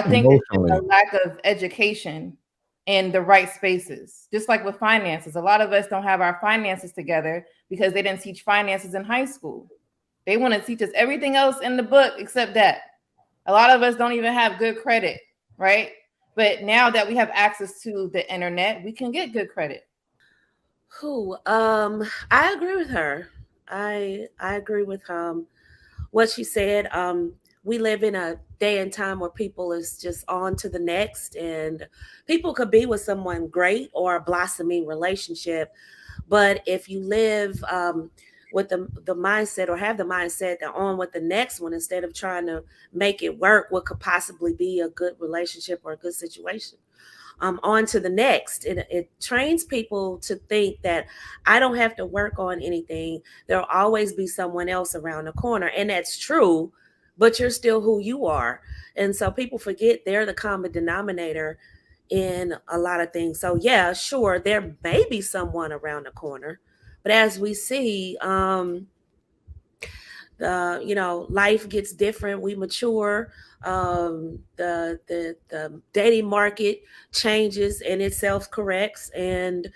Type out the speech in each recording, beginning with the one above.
I think it's just Emotionally. a lack of education in the right spaces. Just like with finances, a lot of us don't have our finances together because they didn't teach finances in high school. They want to teach us everything else in the book except that. A lot of us don't even have good credit, right? But now that we have access to the internet, we can get good credit. Who? I agree with her. I agree with what she said. We live in a day and time where people is just on to the next, and people could be with someone great or a blossoming relationship, but if you live with the mindset or have the mindset that on with the next one instead of trying to make it work, what could possibly be a good relationship or a good situation, on to the next. It trains people to think that I don't have to work on anything. There'll always be someone else around the corner. And that's true, but you're still who you are. And so people forget they're the common denominator in a lot of things. So yeah, sure, there may be someone around the corner, but as we see, life gets different, we mature, the dating market changes and it self corrects, and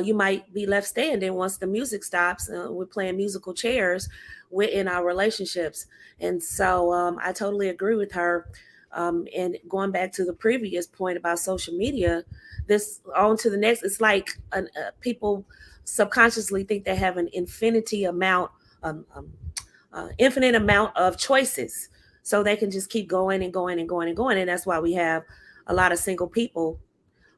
you might be left standing once the music stops. We're playing musical chairs in our relationships. And so I totally agree with her. And going back to the previous point about social media, this on to the next, it's like people subconsciously think they have an um, um, infinite amount of choices, so they can just keep going and going and going and going. And that's why we have a lot of single people.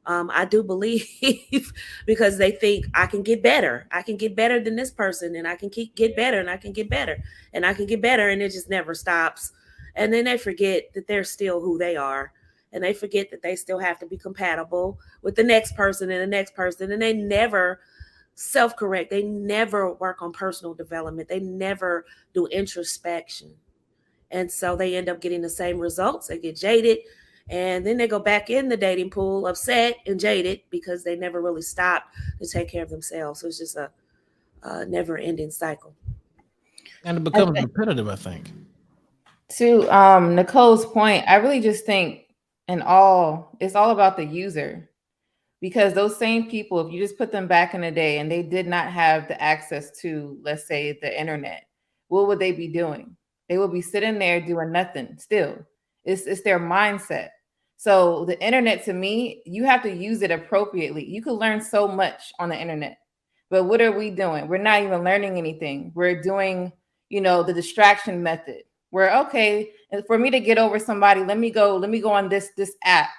I do believe because they think I can get better. I can get better than this person, and I can get better, and I can get better, and I can get better, and it just never stops. And then they forget that they're still who they are, and they forget that they still have to be compatible with the next person and the next person, and they never self-correct. They never work on personal development. They never do introspection. And so they end up getting the same results. They get jaded, and then they go back in the dating pool upset and jaded because they never really stopped to take care of themselves. So it's just a never-ending cycle. And it becomes repetitive, I think. To Nicole's point, I really just think it's all about the user. Because those same people, if you just put them back in the day and they did not have the access to, let's say, the internet, what would they be doing? They would be sitting there doing nothing still. It's their mindset. So the internet, to me, you have to use it appropriately. You could learn so much on the internet. But what are we doing? We're not even learning anything. We're doing, the distraction method. Where, okay, for me to get over somebody, let me go on this app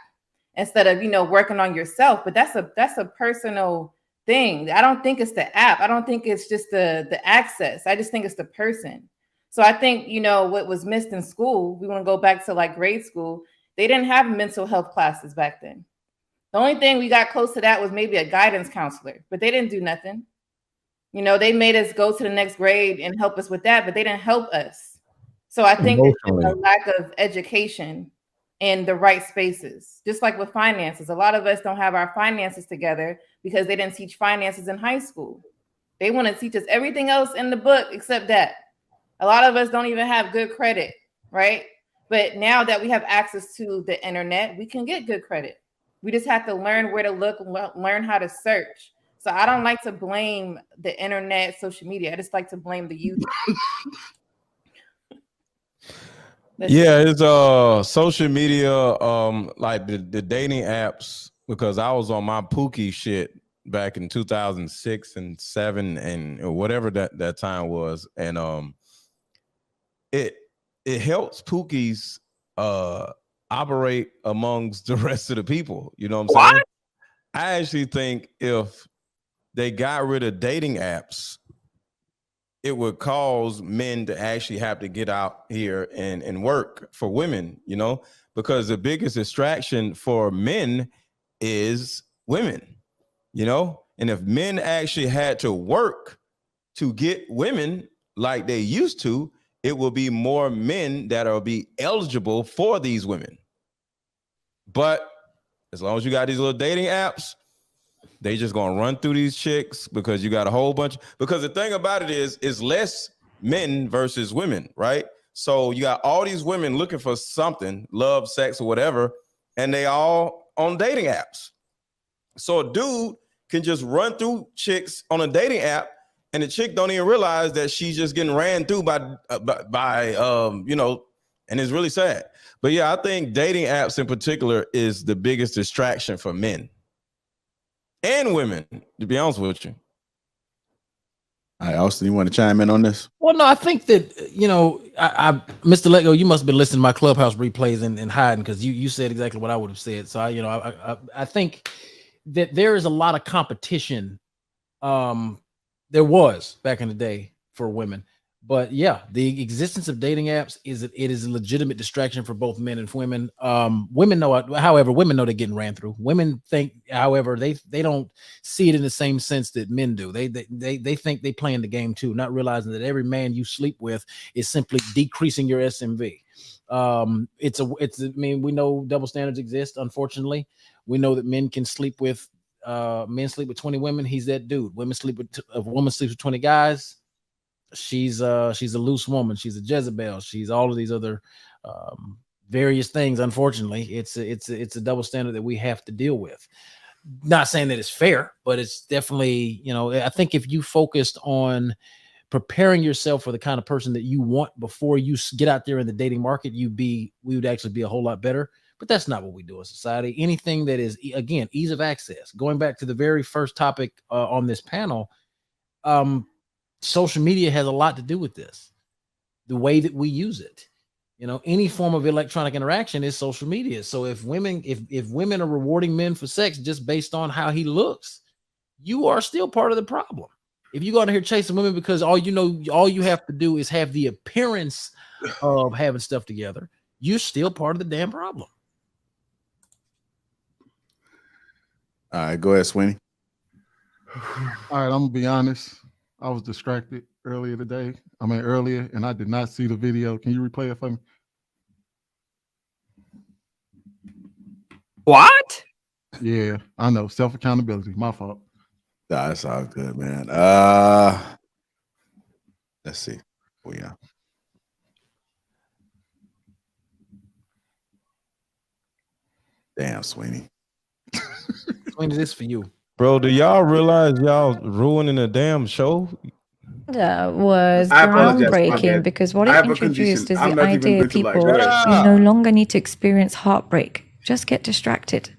instead of working on yourself. But that's a personal thing. I don't think it's the app. I don't think it's just the access. I just think it's the person. So I think what was missed in school, we want to go back to like grade school. They didn't have mental health classes back then. The only thing we got close to that was maybe a guidance counselor, but they didn't do nothing. They made us go to the next grade and help us with that, but they didn't help us. So I think it's just a lack of education in the right spaces. Just like with finances, a lot of us don't have our finances together because they didn't teach finances in high school. They want to teach us everything else in the book except that. A lot of us don't even have good credit, right? But now that we have access to the internet, we can get good credit. We just have to learn where to look, learn how to search. So I don't like to blame the internet, social media. I just like to blame the user. Yeah, it's social media, like the dating apps, because I was on my Pookie shit back in 2006 and 7 and whatever that time was, and it helps Pookies operate amongst the rest of the people. You know what I'm saying? I actually think if they got rid of dating apps, it would cause men to actually have to get out here and work for women, because the biggest distraction for men is women, and if men actually had to work to get women like they used to, it will be more men that will be eligible for these women. But as long as you got these little dating apps, they just gonna run through these chicks because you got a whole bunch. Because the thing about it is less men versus women, right? So you got all these women looking for something, love, sex, or whatever, and they all on dating apps. So a dude can just run through chicks on a dating app, and the chick don't even realize that she's just getting ran through by and it's really sad. But yeah, I think dating apps in particular is the biggest distraction for men and women, to be honest with you. All right, Austin, you want to chime in on this? Well, no, I think that, Mr. Lego, you must have been listening to my Clubhouse replays and hiding, because you said exactly what I would have said. So I think that there is a lot of competition. There was back in the day for women, but yeah, the existence of dating apps is a legitimate distraction for both men and women. Women know they're getting ran through. Women think, however, they don't see it in the same sense that men do. They think they playing the game too, not realizing that every man you sleep with is simply decreasing your SMV. We know double standards exist. Unfortunately, we know that men sleep with 20 women. He's that dude. If a woman sleeps with 20 guys, she's a loose woman. She's a Jezebel. She's all of these other various things. Unfortunately, it's a double standard that we have to deal with. Not saying that it's fair, but it's definitely, I think if you focused on preparing yourself for the kind of person that you want before you get out there in the dating market, we would actually be a whole lot better. But that's not what we do in society. Anything that is, again, ease of access. Going back to the very first topic on this panel, social media has a lot to do with this. The way that we use it. Any form of electronic interaction is social media. So if women are rewarding men for sex just based on how he looks, you are still part of the problem. If you go out here chasing women because all you have to do is have the appearance of having stuff together, you're still part of the damn problem. All right, go ahead, Sweeney. All right, I'm gonna be honest. I was distracted earlier, and I did not see the video. Can you replay it for me? What? Yeah, I know. Self-accountability. My fault. Nah, it's all good, man. Let's see. Oh yeah. Damn, Sweeney. Sweeney, this for you. Bro, do y'all realize y'all ruining a damn show? Was I apologize, my groundbreaking bad. because what I it have a introduced is condition. I'm the not even idea going to people like you no longer need to experience heartbreak. Just get distracted.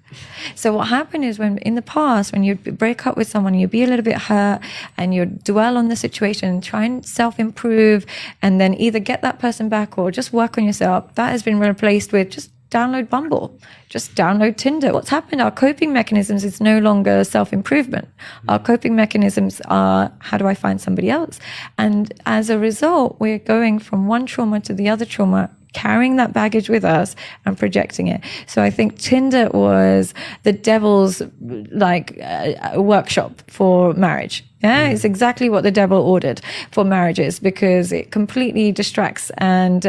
So what happened is when in the past, when you'd break up with someone, you'd be a little bit hurt and you'd dwell on the situation, try and self-improve, and then either get that person back or just work on yourself. That has been replaced with just download Bumble, just download Tinder. What's happened, our coping mechanisms is no longer self-improvement. Our coping mechanisms are, how do I find somebody else? And as a result, we're going from one trauma to the other trauma, carrying that baggage with us and projecting it. So I think Tinder was the devil's workshop for marriage. Yeah, it's exactly what the devil ordered for marriages, because it completely distracts and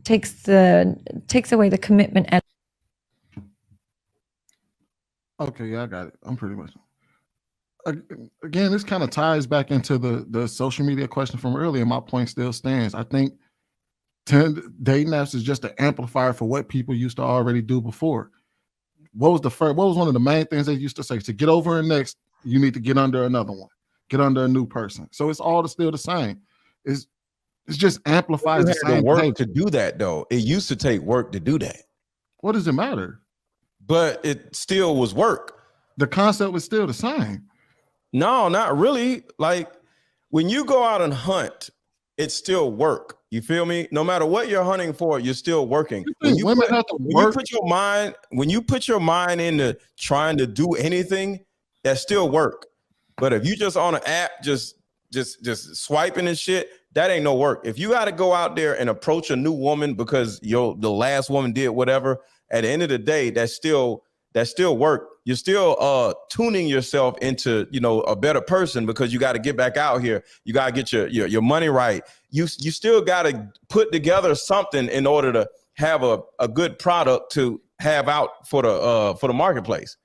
takes away the commitment. Okay, yeah, I got it. I'm pretty much. Again, this kind of ties back into the social media question from earlier. My point still stands. I think dating apps is just an amplifier for what people used to already do before. What was one of the main things they used to say? To get over an ex, you need to get under another one, get under a new person. So it's all still the same. It's just amplifies the same work behavior. to do that though. It used to take work to do that. What does it matter? But it still was work. The concept was still the same. No, not really. Like when you go out and hunt, it's still work. You feel me? No matter what you're hunting for, you're still working. When you put your mind into trying to do anything, that's still work. But if you just on an app, just swiping and shit, that ain't no work. If you got to go out there and approach a new woman because the last woman did whatever, at the end of the day, that's still work. You're still tuning yourself into, a better person because you got to get back out here. You got to get your money right. You still got to put together something in order to have a good product to have out for the marketplace.